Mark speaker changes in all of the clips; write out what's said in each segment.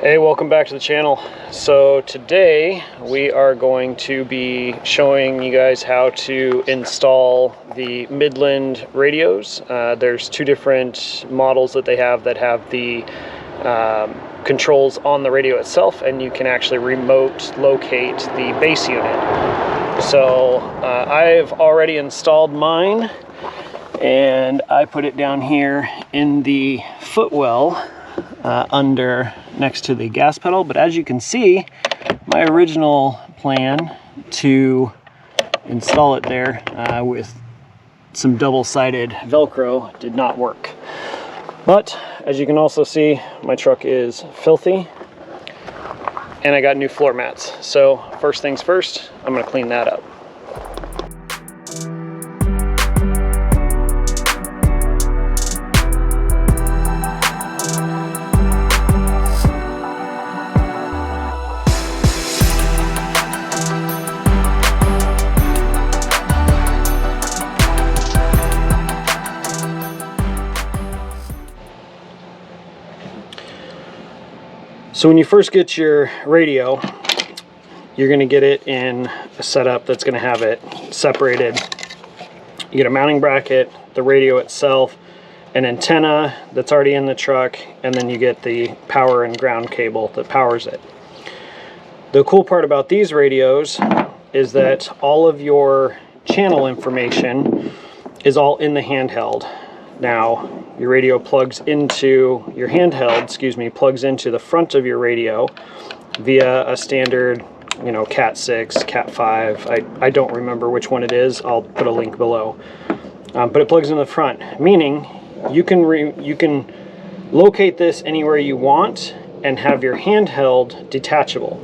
Speaker 1: Hey, welcome back to the channel. So today we are going to be showing you guys how to install the Midland radios. There's two different models that they have that have the controls on the radio itself, and you can actually remote locate the base unit. So I've already installed mine, and I put it down here in the footwell under next to the gas pedal. But as you can see, my original plan to install it there with some double-sided Velcro did not work. But as you can also see, my truck is filthy and I got new floor mats. So first things first, I'm going to clean that up. So when you first get your radio, you're going to get it in a setup that's going to have it separated. You get a mounting bracket, the radio itself, an antenna that's already in the truck, and then you get the power and ground cable that powers it. The cool part about these radios is that all of your channel information is all in the handheld. Now, your radio plugs into your handheld, plugs into the front of your radio via a standard, Cat 6, Cat 5. I don't remember which one it is. I'll put a link below. But it plugs in the front, meaning you can locate this anywhere you want and have your handheld detachable.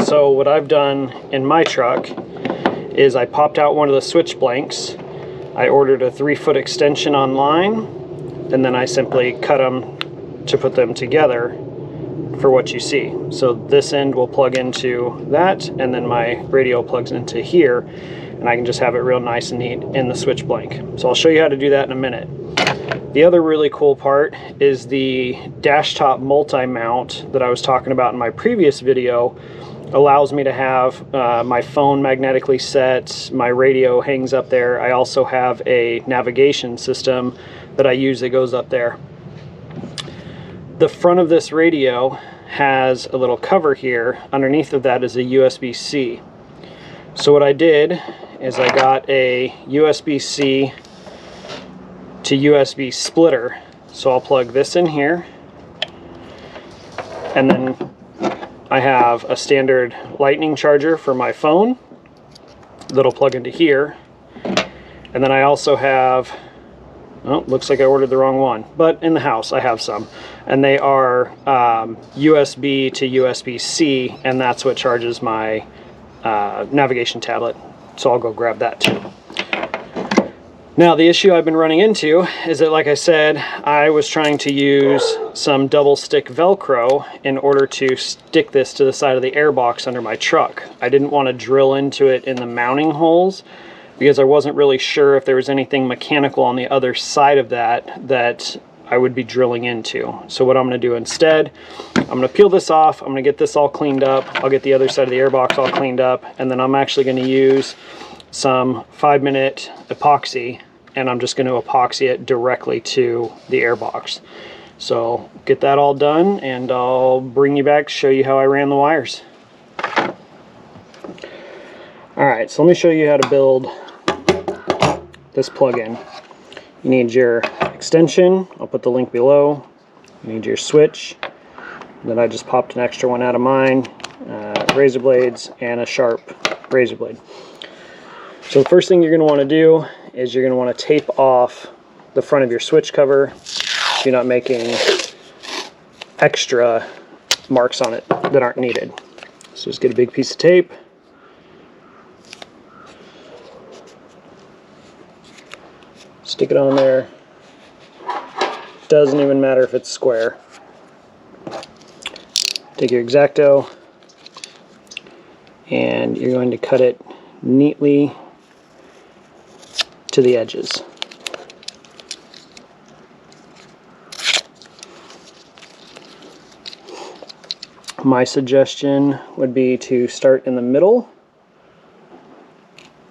Speaker 1: So what I've done in my truck is I popped out one of the switch blanks. I ordered a 3-foot extension online, and then I simply cut them to put them together for what you see. So this end will plug into that, and then my radio plugs into here, and I can just have it real nice and neat in the switch blank. So I'll show you how to do that in a minute. The other really cool part is the dash top multi-mount that I was talking about in my previous video. Allows me to have my phone magnetically set, my radio hangs up there. I also have a navigation system that I use that goes up there. The front of this radio has a little cover here. Underneath of that is a USB-C. So what I did is I got a USB-C to USB splitter. So I'll plug this in here, and then I have a standard lightning charger for my phone that'll plug into here. And then I also have, oh, looks like I ordered the wrong one, but in the house I have some. And they are USB to USB-C, and that's what charges my navigation tablet. So I'll go grab that too. Now, the issue I've been running into is that, like I said, I was trying to use some double stick Velcro in order to stick this to the side of the airbox under my truck. I didn't want to drill into it in the mounting holes because I wasn't really sure if there was anything mechanical on the other side of that I would be drilling into. So what I'm going to do instead, I'm going to peel this off, I'm going to get this all cleaned up, I'll get the other side of the airbox all cleaned up, and then I'm actually going to use some 5-minute epoxy, and I'm just going to epoxy it directly to the airbox. So get that all done, and I'll bring you back to show you how I ran the wires. Alright, so let me show you how to build this plug-in. You need your extension, I'll put the link below. You need your switch, then I just popped an extra one out of mine, razor blades, and a sharp razor blade. So the first thing you're going to want to do is you're going to want to tape off the front of your switch cover so you're not making extra marks on it that aren't needed. So just get a big piece of tape, stick it on there. Doesn't even matter if it's square. Take your X-Acto and you're going to cut it neatly to the edges. My suggestion would be to start in the middle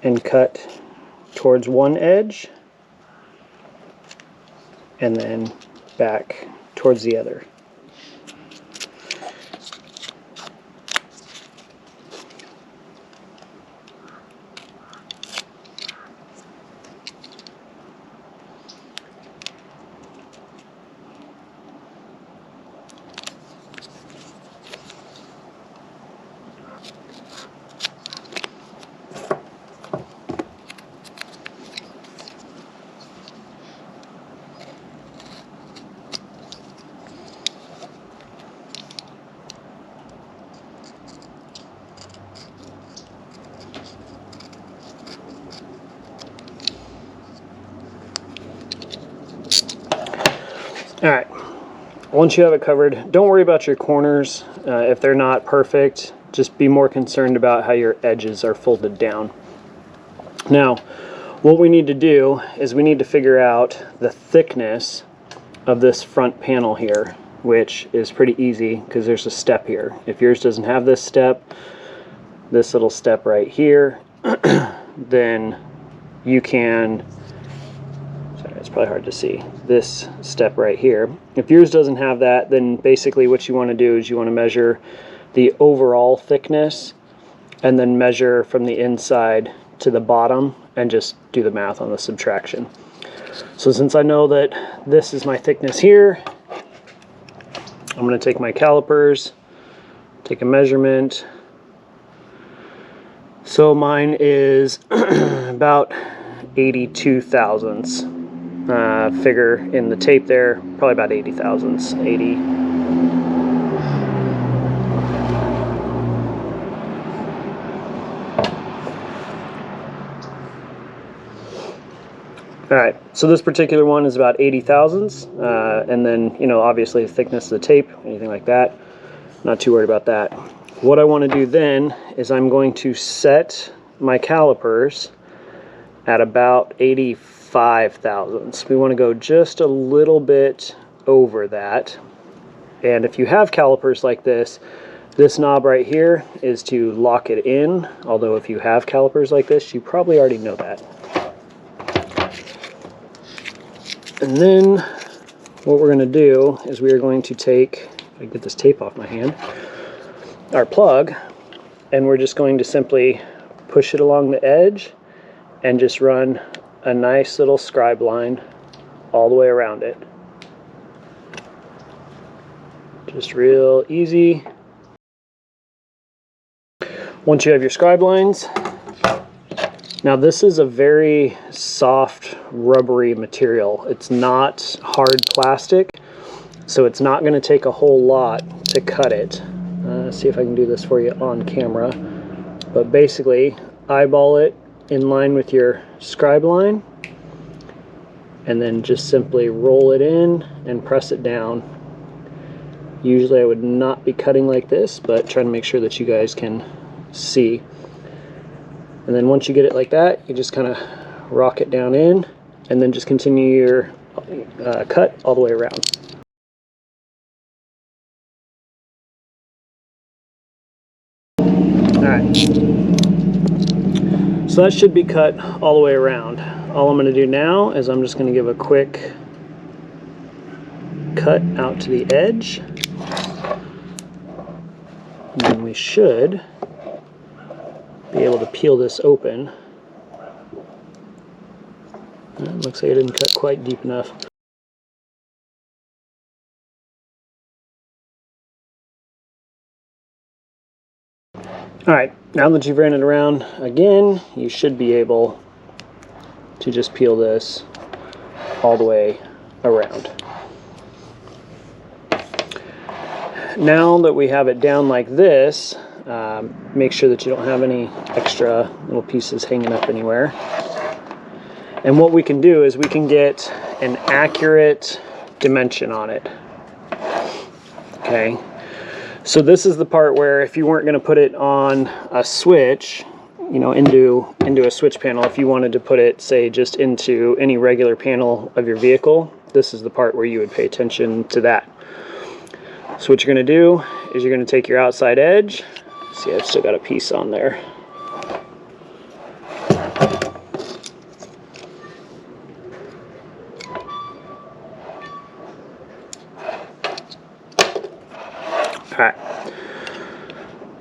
Speaker 1: and cut towards one edge and then back towards the other. Alright, once you have it covered, don't worry about your corners. If they're not perfect, just be more concerned about how your edges are folded down. Now, what we need to do is we need to figure out the thickness of this front panel here, which is pretty easy because there's a step here. If yours doesn't have this step, this little step right here, then you can, sorry, it's probably hard to see, this step right here. If yours doesn't have that, then basically what you want to do is you want to measure the overall thickness and then measure from the inside to the bottom and just do the math on the subtraction. So since I know that this is my thickness here, I'm going to take my calipers, take a measurement. So mine is about 82 thousandths. Figure in the tape there, probably about 80 thousandths, 80. Alright, so this particular one is about 80 thousandths, and then, you know, obviously the thickness of the tape, anything like that, not too worried about that. What I want to do then is I'm going to set my calipers at about 85 thousandths. We want to go just a little bit over that. And if you have calipers like this knob right here is to lock it in, although if you have calipers like this, you probably already know that. And then what we're going to do is we are going to take, if I can get this tape off my hand, our plug, and we're just going to simply push it along the edge and just run a nice little scribe line all the way around it. Just real easy. Once you have your scribe lines, now this is a very soft, rubbery material. It's not hard plastic, so it's not going to take a whole lot to cut it. Let's see if I can do this for you on camera. But basically, eyeball it in line with your scribe line, and then just simply roll it in and press it down. Usually I would not be cutting like this, but trying to make sure that you guys can see. And then once you get it like that, you just kind of rock it down in, and then just continue your cut all the way around. Alright, so that should be cut all the way around. All I'm going to do now is I'm just going to give a quick cut out to the edge, and then we should be able to peel this open. It looks like I didn't cut quite deep enough. Alright, now that you've ran it around again, you should be able to just peel this all the way around. Now that we have it down like this, make sure that you don't have any extra little pieces hanging up anywhere. And what we can do is we can get an accurate dimension on it. Okay, so this is the part where if you weren't going to put it on a switch, you know, into a switch panel, if you wanted to put it, say, just into any regular panel of your vehicle, this is the part where you would pay attention to that. So what you're going to do is you're going to take your outside edge. See, I've still got a piece on there. Alright,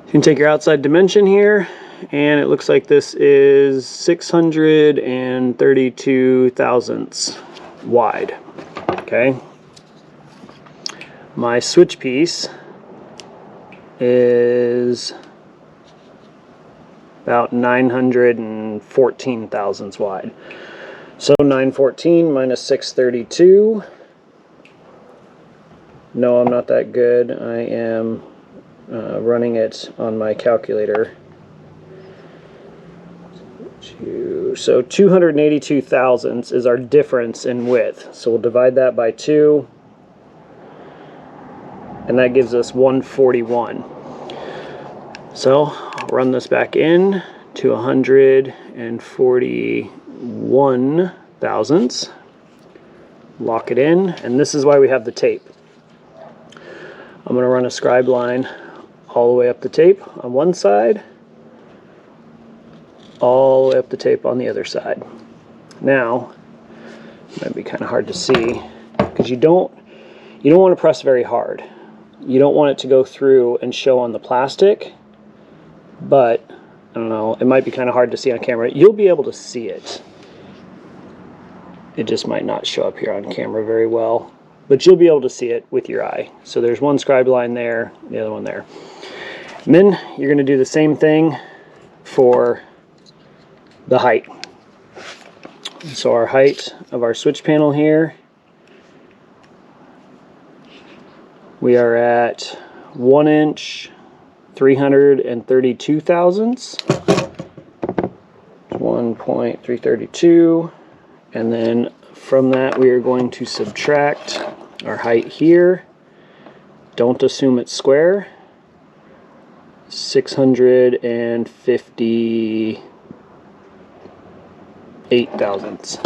Speaker 1: you can take your outside dimension here, and it looks like this is 632 thousandths wide. Okay, my switch piece is about 914 thousandths wide. So 914 minus 632. No, I'm not that good. I am running it on my calculator. So 282 thousandths is our difference in width. So we'll divide that by 2, and that gives us 141. So I'll run this back in to 141 thousandths. Lock it in, and this is why we have the tape. I'm going to run a scribe line all the way up the tape on one side, all the way up the tape on the other side. Now, it might be kind of hard to see because you don't want to press very hard. You don't want it to go through and show on the plastic, but I don't know, it might be kind of hard to see on camera. You'll be able to see it. It just might not show up here on camera very well. But you'll be able to see it with your eye. So there's one scribe line there, the other one there. And then you're going to do the same thing for the height. So our height of our switch panel here, we are at 1 inch 332 thousandths. 1.332, and then from that we are going to subtract our height here. Don't assume it's square. 658 thousandths.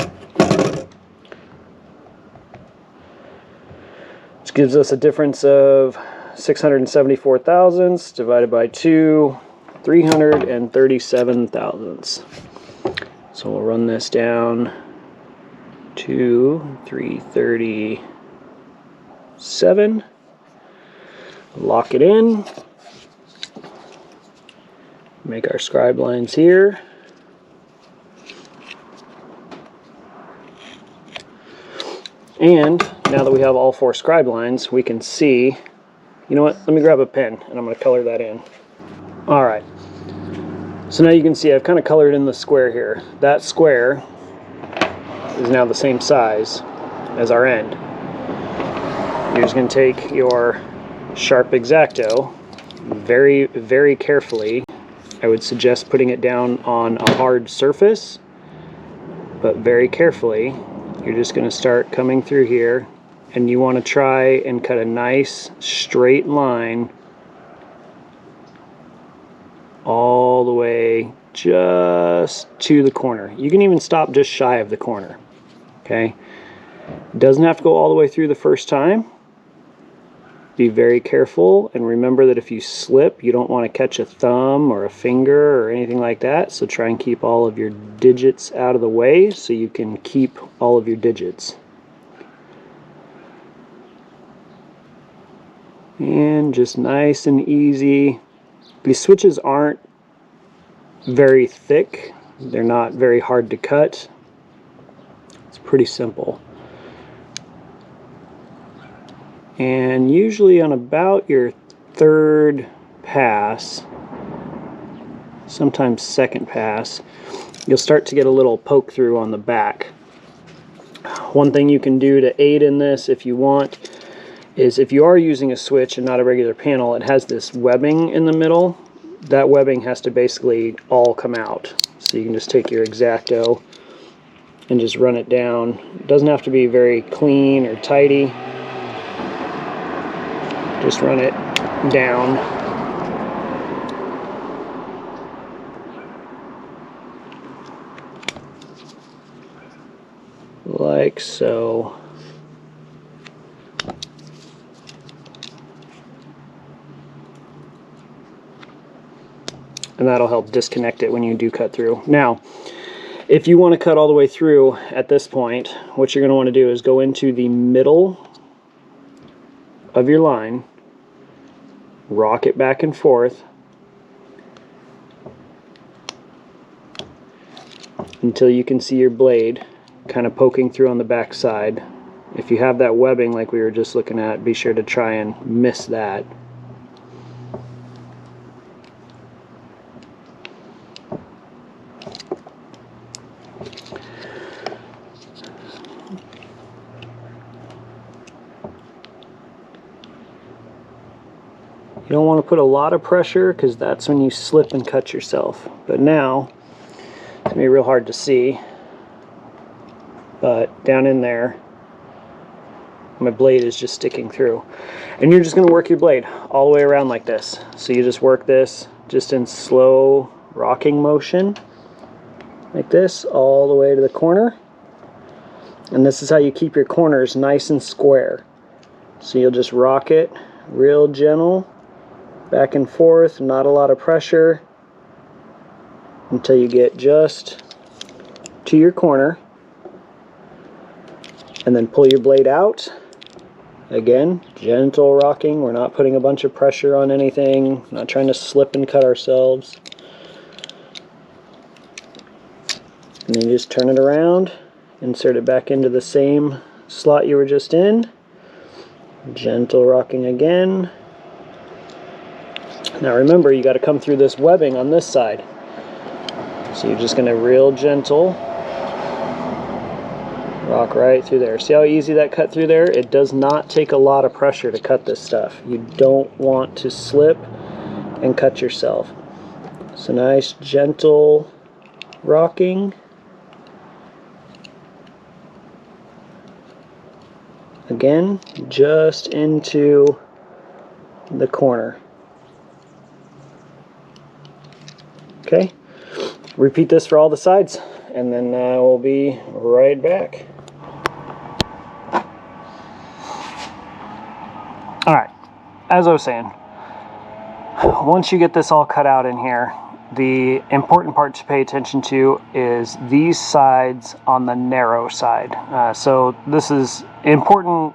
Speaker 1: Which gives us a difference of 674 thousandths divided by 2, 337 thousandths. So we'll run this down to 337. Lock it in. Make our scribe lines here. And now that we have all 4 scribe lines, we can see, you know what, let me grab a pen and I'm going to color that in. Alright, so now you can see I've kind of colored in the square here. That square is now the same size as our end. You're just going to take your sharp X-Acto, very, very carefully. I would suggest putting it down on a hard surface, but very carefully. You're just going to start coming through here, and you want to try and cut a nice straight line all the way just to the corner. You can even stop just shy of the corner. Okay? It doesn't have to go all the way through the first time. Be very careful, and remember that if you slip, you don't want to catch a thumb or a finger or anything like that. So try and keep all of your digits out of the way so you can keep all of your digits. And just nice and easy. These switches aren't very thick. They're not very hard to cut. It's pretty simple. And usually on about your 3rd pass, sometimes 2nd pass, you'll start to get a little poke through on the back. One thing you can do to aid in this if you want is if you are using a switch and not a regular panel, it has this webbing in the middle. That webbing has to basically all come out. So you can just take your X-Acto and just run it down. It doesn't have to be very clean or tidy. Just run it down. Like so. and that'll help disconnect it when you do cut through. Now, if you want to cut all the way through at this point, what you're going to want to do is go into the middle of your line, rock it back and forth until you can see your blade kind of poking through on the back side. If you have that webbing like we were just looking at, be sure to try and miss that. You don't want to put a lot of pressure because that's when you slip and cut yourself. But now, it's going to be real hard to see, but down in there, my blade is just sticking through. And you're just going to work your blade all the way around like this. So you just work this just in slow rocking motion, like this, all the way to the corner. And this is how you keep your corners nice and square. So you'll just rock it real gentle, back and forth, not a lot of pressure, until you get just to your corner, and then pull your blade out. Again, gentle rocking. We're not putting a bunch of pressure on anything, not trying to slip and cut ourselves. And then you just turn it around, insert it back into the same slot you were just in. Gentle rocking again. Now remember, you got to come through this webbing on this side. So you're just going to real gentle rock right through there. See how easy that cut through there? It does not take a lot of pressure to cut this stuff. You don't want to slip and cut yourself. So nice gentle rocking. Again, just into the corner. Okay, repeat this for all the sides, and then we'll be right back. Alright, as I was saying, once you get this all cut out in here, the important part to pay attention to is these sides on the narrow side. So this is important,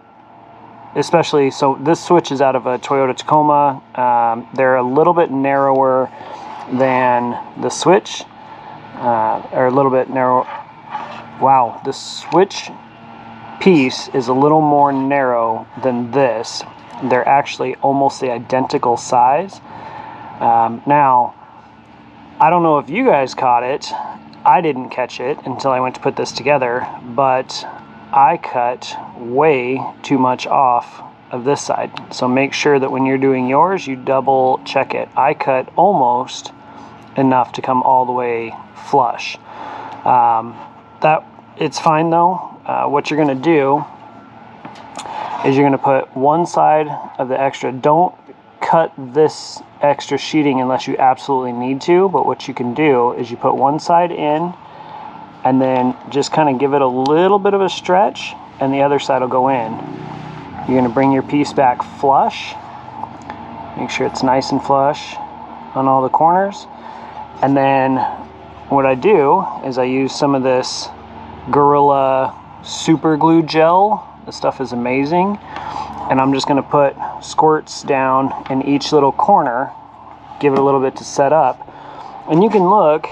Speaker 1: especially, so this switch is out of a Toyota Tacoma. They're a little bit narrower than the switch, or a little bit narrow. Wow, the switch piece is a little more narrow than this. They're actually almost the identical size. Now, I don't know if you guys caught it. I didn't catch it until I went to put this together, but I cut way too much off of this side. So make sure that when you're doing yours, you double check it. I cut almost enough to come all the way flush. It's fine though. What you're gonna do is you're gonna put one side of the extra. Don't cut this extra sheeting unless you absolutely need to, but what you can do is you put one side in and then just kind of give it a little bit of a stretch, and the other side will go in. You're going to bring your piece back flush. Make sure it's nice and flush on all the corners. And then what I do is I use some of this Gorilla super glue gel. This stuff is amazing. And I'm just going to put squirts down in each little corner, give it a little bit to set up. And you can look,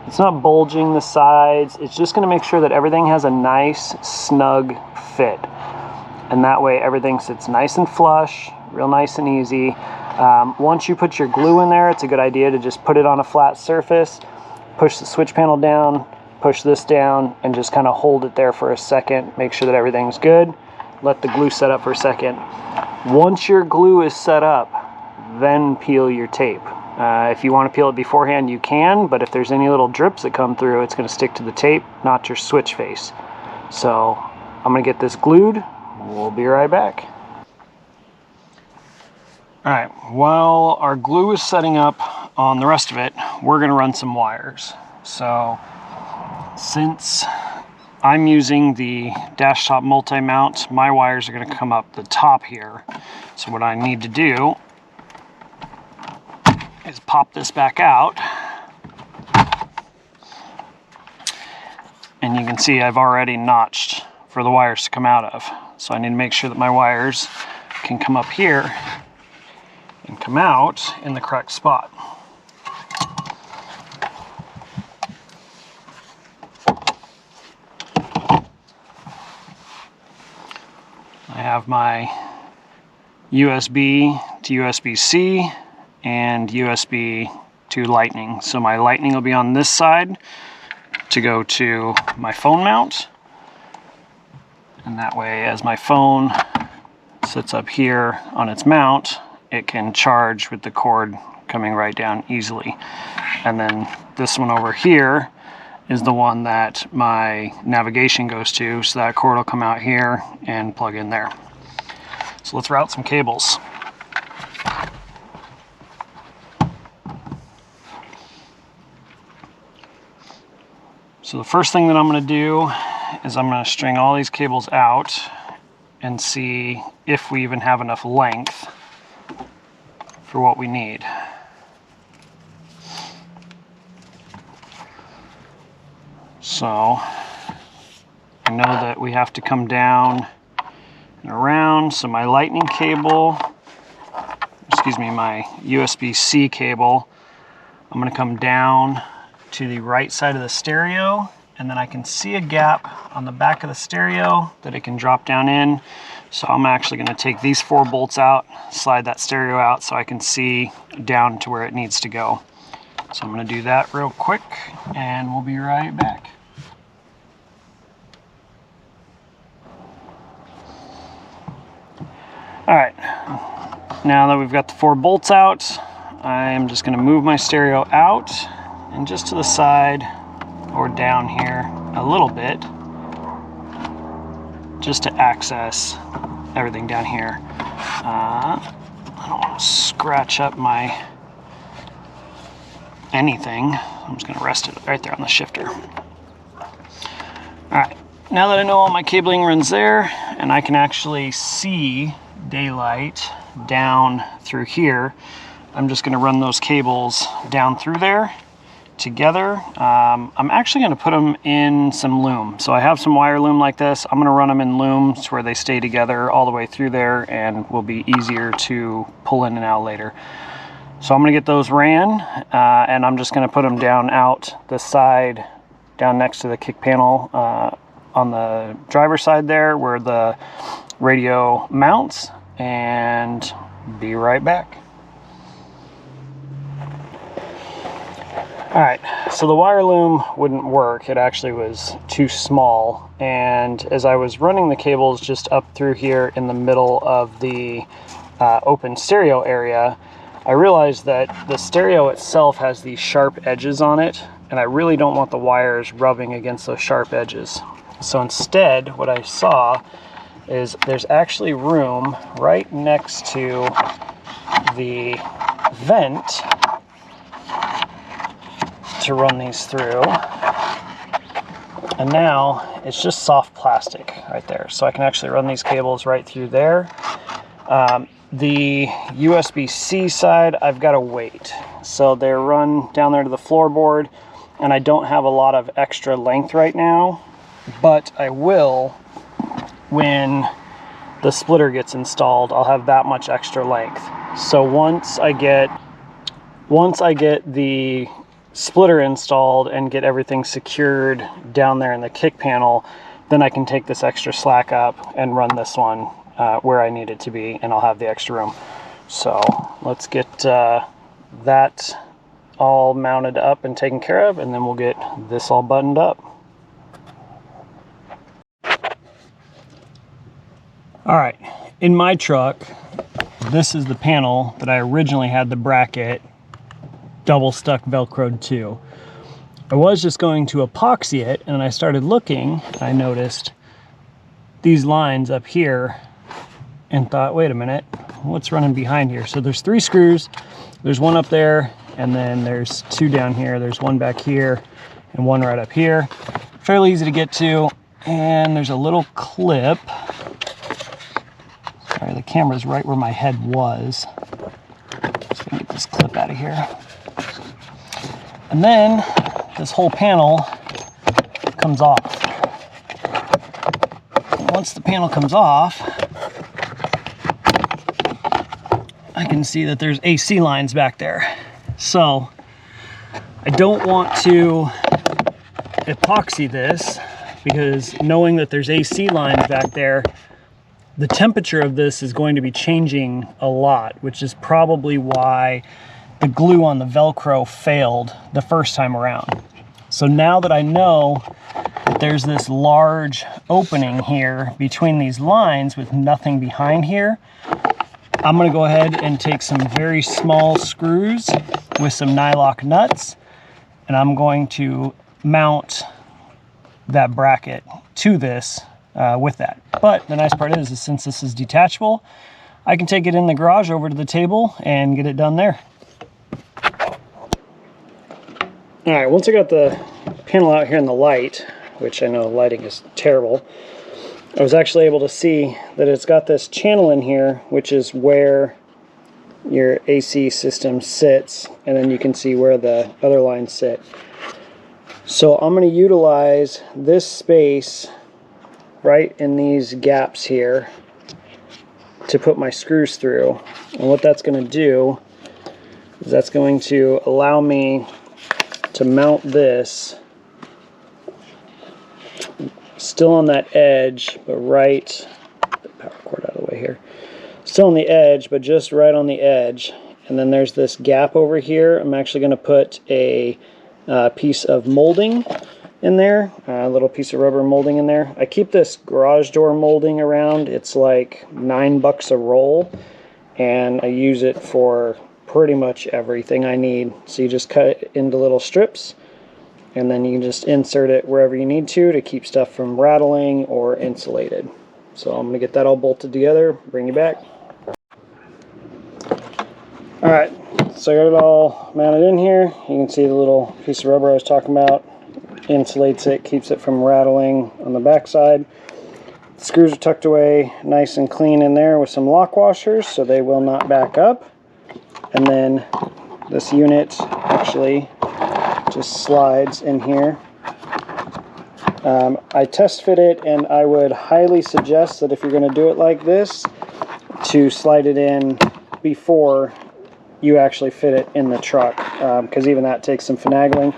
Speaker 1: it's not bulging the sides. It's just going to make sure that everything has a nice snug fit. And that way everything sits nice and flush, real nice and easy. Once you put your glue in there, it's a good idea to just put it on a flat surface, push the switch panel down, push this down, and just kind of hold it there for a second. Make sure that everything's good. Let the glue set up for a second. Once your glue is set up, then peel your tape. If you want to peel it beforehand, you can, but if there's any little drips that come through, it's going to stick to the tape, not your switch face. So I'm going to get this glued. We'll be right back. Alright, while our glue is setting up on the rest of it, we're going to run some wires. So since I'm using the dash top multi-mount, my wires are going to come up the top here. So what I need to do is pop this back out. And you can see I've already notched for the wires to come out of. So I need to make sure that my wires can come up here and come out in the correct spot. I have my USB to USB-C and USB to Lightning. So my Lightning will be on this side to go to my phone mount. And that way, as my phone sits up here on its mount, it can charge with the cord coming right down easily. And then this one over here is the one that my navigation goes to, so that cord will come out here and plug in there. So let's route some cables. So the first thing that I'm going to do is I'm going to string all these cables out and see if we even have enough length for what we need. So I know that we have to come down and around, so my Lightning cable, excuse me, my USB-C cable, I'm going to come down to the right side of the stereo, and then I can see a gap on the back of the stereo that it can drop down in. So I'm actually going to take these 4 bolts out, slide that stereo out so I can see down to where it needs to go. So I'm going to do that real quick and we'll be right back. Alright, now that we've got the 4 bolts out, I'm just going to move my stereo out and just to the side or down here a little bit, just to access everything down here. I don't want to scratch up my anything. I'm just going to rest it right there on the shifter. Alright, now that I know all my cabling runs there and I can actually see daylight down through here, I'm just going to run those cables down through there together. I'm actually going to put them in some loom. So I have some wire loom like this. I'm going to run them in looms where they stay together all the way through there and will be easier to pull in and out later. So I'm going to get those ran and I'm just going to put them down out the side, down next to the kick panel on the driver's side there where the radio mounts, and be right back. Alright, so the wire loom wouldn't work. It actually was too small, and as I was running the cables just up through here in the middle of the open stereo area, I realized that the stereo itself has these sharp edges on it, and I really don't want the wires rubbing against those sharp edges. So instead, what I saw is there's actually room right next to the vent to run these through, and now it's just soft plastic right there, so I can actually run these cables right through there. The USB-C side, I've got to wait, so they're run down there to the floorboard, and I don't have a lot of extra length right now, but I will when the splitter gets installed. I'll have that much extra length. So once I get the splitter installed and get everything secured down there in the kick panel, then I can take this extra slack up and run this one where I need it to be, and I'll have the extra room. So let's get that all mounted up and taken care of, and then we'll get this all buttoned up. All right, in my truck, this is the panel that I originally had the bracket double stuck Velcroed to. I was just going to epoxy it, and I started looking, and I noticed these lines up here and thought, wait a minute, what's running behind here? So there's 3 screws, there's one up there, and then there's 2 down here. There's one back here and one right up here. Fairly easy to get to, and there's a little clip. Sorry, the camera's right where my head was. Just gonna get this clip out of here. And then this whole panel comes off. And once the panel comes off, I can see that there's AC lines back there. So I don't want to epoxy this, because knowing that there's AC lines back there, the temperature of this is going to be changing a lot, which is probably why the glue on the Velcro failed the first time around. So now that I know that there's this large opening here between these lines with nothing behind here, I'm gonna go ahead and take some very small screws with some nylock nuts, and I'm going to mount that bracket to this with that. But the nice part is since this is detachable, I can take it in the garage over to the table and get it done there. All right, once I got the panel out here in the light, which I know lighting is terrible, I was actually able to see that it's got this channel in here, which is where your AC system sits, and then you can see where the other lines sit. So I'm going to utilize this space right in these gaps here to put my screws through. And what that's going to do is that's going to allow me to mount this still on that edge, but right, the power cord out of the way here, still on the edge, but just right on the edge. And then there's this gap over here. I'm actually going to put a piece of molding in there, a little piece of rubber molding in there. I keep this garage door molding around. It's like $9 a roll, and I use it for pretty much everything I need. So you just cut it into little strips, and then you can just insert it wherever you need to keep stuff from rattling or insulated. So I'm going to get that all bolted together, bring you back. Alright, so I got it all mounted in here. You can see the little piece of rubber I was talking about. Insulates it, keeps it from rattling on the back side. The screws are tucked away nice and clean in there with some lock washers so they will not back up. And then this unit actually just slides in here. I test fit it, and I would highly suggest that if you're going to do it like this, to slide it in before you actually fit it in the truck, because even that takes some finagling.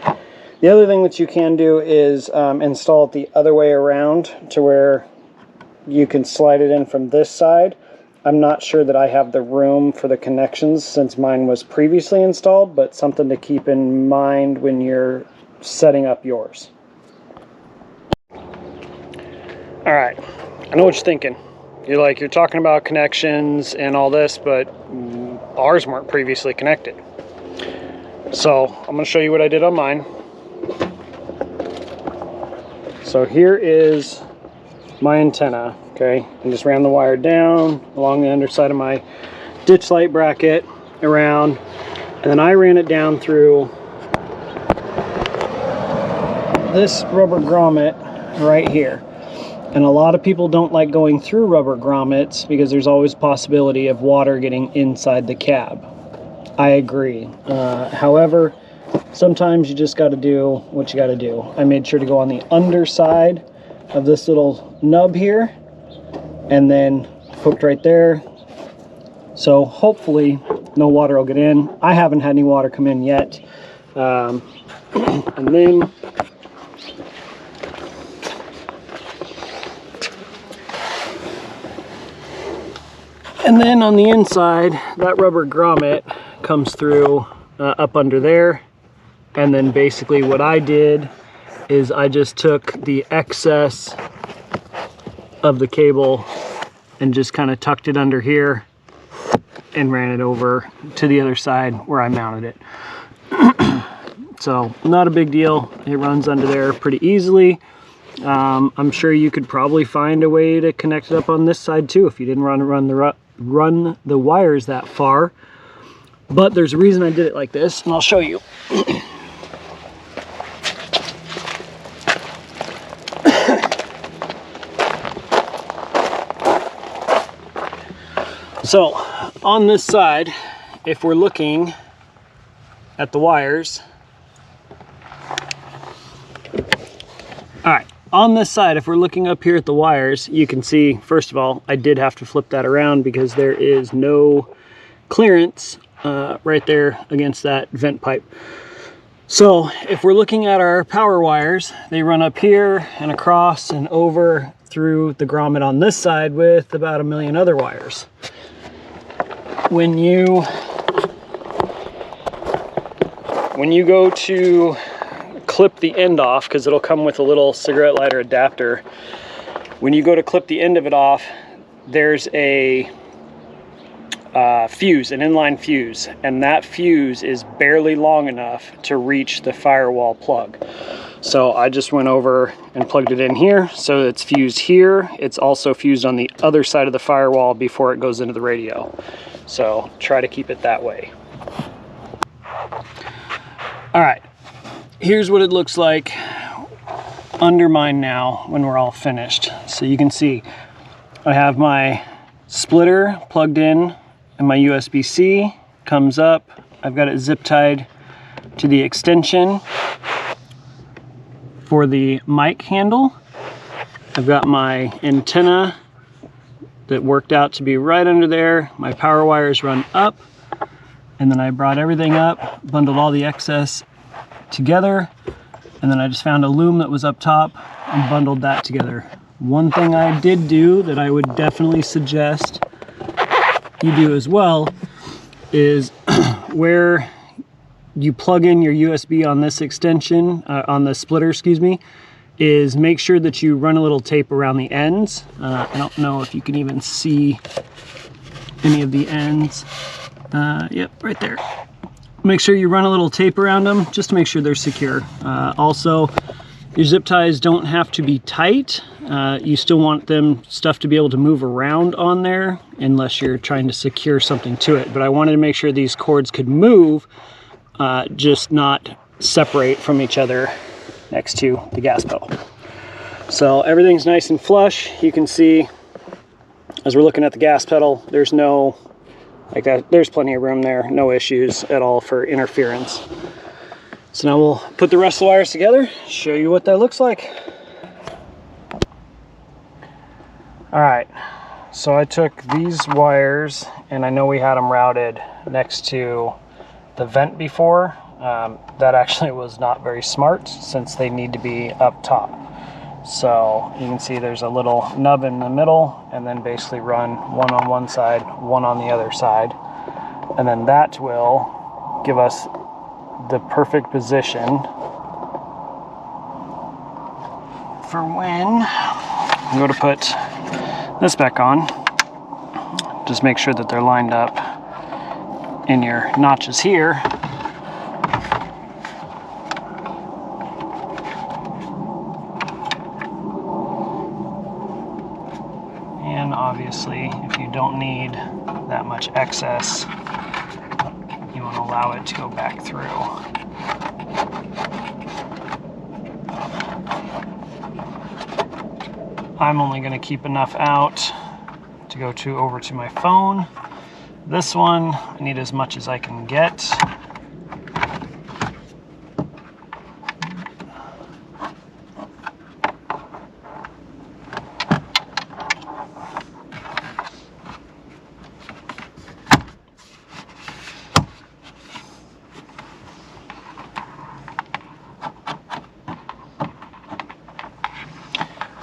Speaker 1: The other thing that you can do is install it the other way around to where you can slide it in from this side. I'm not sure that I have the room for the connections since mine was previously installed, but something to keep in mind when you're setting up yours. All right, I know what you're thinking. You're talking about connections and all this, but ours weren't previously connected. So I'm going to show you what I did on mine. So here is my antenna, okay? I just ran the wire down along the underside of my ditch light bracket around, and then I ran it down through this rubber grommet right here. And a lot of people don't like going through rubber grommets because there's always a possibility of water getting inside the cab. I agree. However, sometimes you just got to do what you got to do. I made sure to go on the underside of this little nub here and then hooked right there. So hopefully no water will get in. I haven't had any water come in yet. And then on the inside, that rubber grommet comes through up under there. And then basically what I did is I just took the excess of the cable and just kind of tucked it under here and ran it over to the other side where I mounted it. So not a big deal. It runs under there pretty easily. I'm sure you could probably find a way to connect it up on this side too if you didn't run the wires that far. But there's a reason I did it like this, and I'll show you. So on this side, if we're looking at the wires. All right, on this side, if we're looking up here at the wires, you can see, first of all, I did have to flip that around because there is no clearance right there against that vent pipe. So if we're looking at our power wires, they run up here and across and over through the grommet on this side with about a million other wires. When you go to clip the end off, because it'll come with a little cigarette lighter adapter, when you go to clip the end of it off, there's a fuse, an inline fuse, and that fuse is barely long enough to reach the firewall plug. So I just went over and plugged it in here, so it's fused here. It's also fused on the other side of the firewall before it goes into the radio. So try to keep it that way. All right, here's what it looks like under mine now when we're all finished. So you can see I have my splitter plugged in and my USB-C comes up. I've got it zip tied to the extension for the mic handle. I've got my antenna that worked out to be right under there. My power wires run up, and then I brought everything up, bundled all the excess together, and then I just found a loom that was up top and bundled that together. One thing I did do that I would definitely suggest you do as well is where you plug in your USB on this extension, on the splitter, excuse me, is make sure that you run a little tape around the ends. I don't know if you can even see any of the ends. Yep, right there. Make sure you run a little tape around them just to make sure they're secure. Also, your zip ties don't have to be tight. You still want stuff to be able to move around on there unless you're trying to secure something to it. But I wanted to make sure these cords could move, just not separate from each other next to the gas pedal. So everything's nice and flush. You can see as we're looking at the gas pedal, there's no, like that, there's plenty of room there, no issues at all for interference. So now we'll put the rest of the wires together, show you what that looks like. All right, so I took these wires, and I know we had them routed next to the vent before. That actually was not very smart since they need to be up top. So you can see there's a little nub in the middle, and then basically run one on one side, one on the other side. And then that will give us the perfect position for when I'm going to put this back on. Just make sure that they're lined up in your notches here. And obviously, if you don't need that much excess, you want to allow it to go back through. I'm only going to keep enough out to go over to my phone. This one, I need as much as I can get.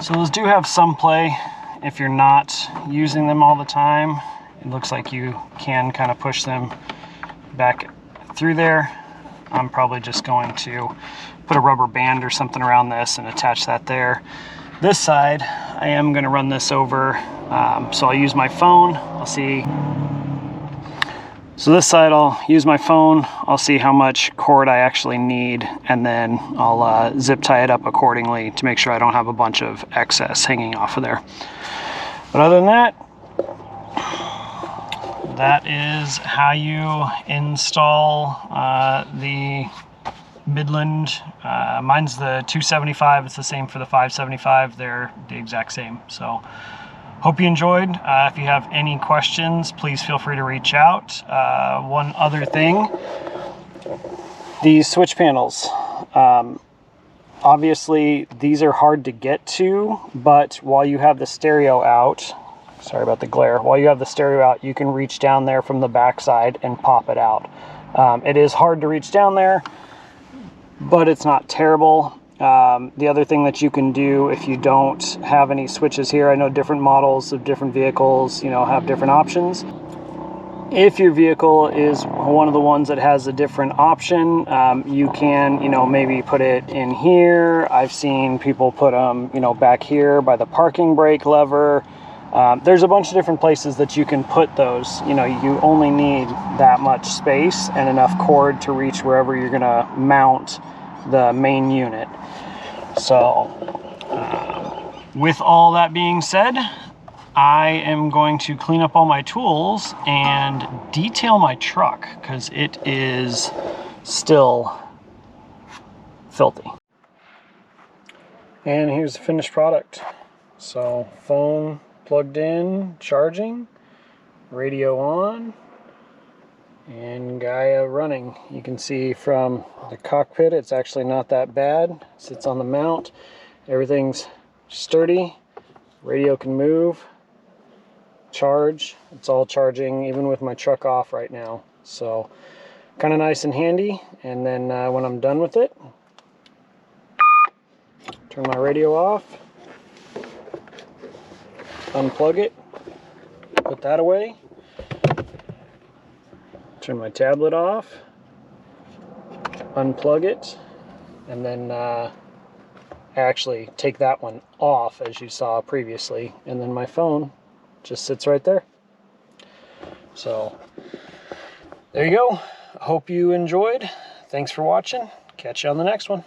Speaker 1: So those do have some play if you're not using them all the time. It looks like you can kind of push them back through there. I'm probably just going to put a rubber band or something around this and attach that there. This side, I am going to run this over, so I'll use my phone. I'll see. So this side, I'll use my phone. I'll see how much cord I actually need, and then I'll zip tie it up accordingly to make sure I don't have a bunch of excess hanging off of there. But other than that, that is how you install the Midland. Mine's the 275. It's the same for the 575. They're the exact same. So hope you enjoyed. If you have any questions, please feel free to reach out. One other thing, These switch panels, obviously these are hard to get to, but while you have the stereo out, sorry about the glare, while you have the stereo out, you can reach down there from the back side and pop it out. It is hard to reach down there, but it's not terrible. The other thing that you can do if you don't have any switches here, I know different models of different vehicles, you know, have different options. If your vehicle is one of the ones that has a different option, you can, you know, maybe put it in here. I've seen people put them, you know, back here by the parking brake lever. There's a bunch of different places that you can put those. You know, you only need that much space and enough cord to reach wherever you're going to mount the main unit. So, with all that being said, I am going to clean up all my tools and detail my truck because it is still filthy. And here's the finished product. So phone plugged in, charging, radio on, and Gaia running. You can see from the cockpit it's actually not that bad. It sits on the mount. Everything's sturdy. Radio can move. Charge, it's all charging even with my truck off right now, so kind of nice and handy. And then when I'm done with it, turn my radio off, unplug it, put that away, turn my tablet off, unplug it, and then actually take that one off as you saw previously, and then my phone just sits right there. So there you go. Hope you enjoyed. Thanks for watching. Catch you on the next one.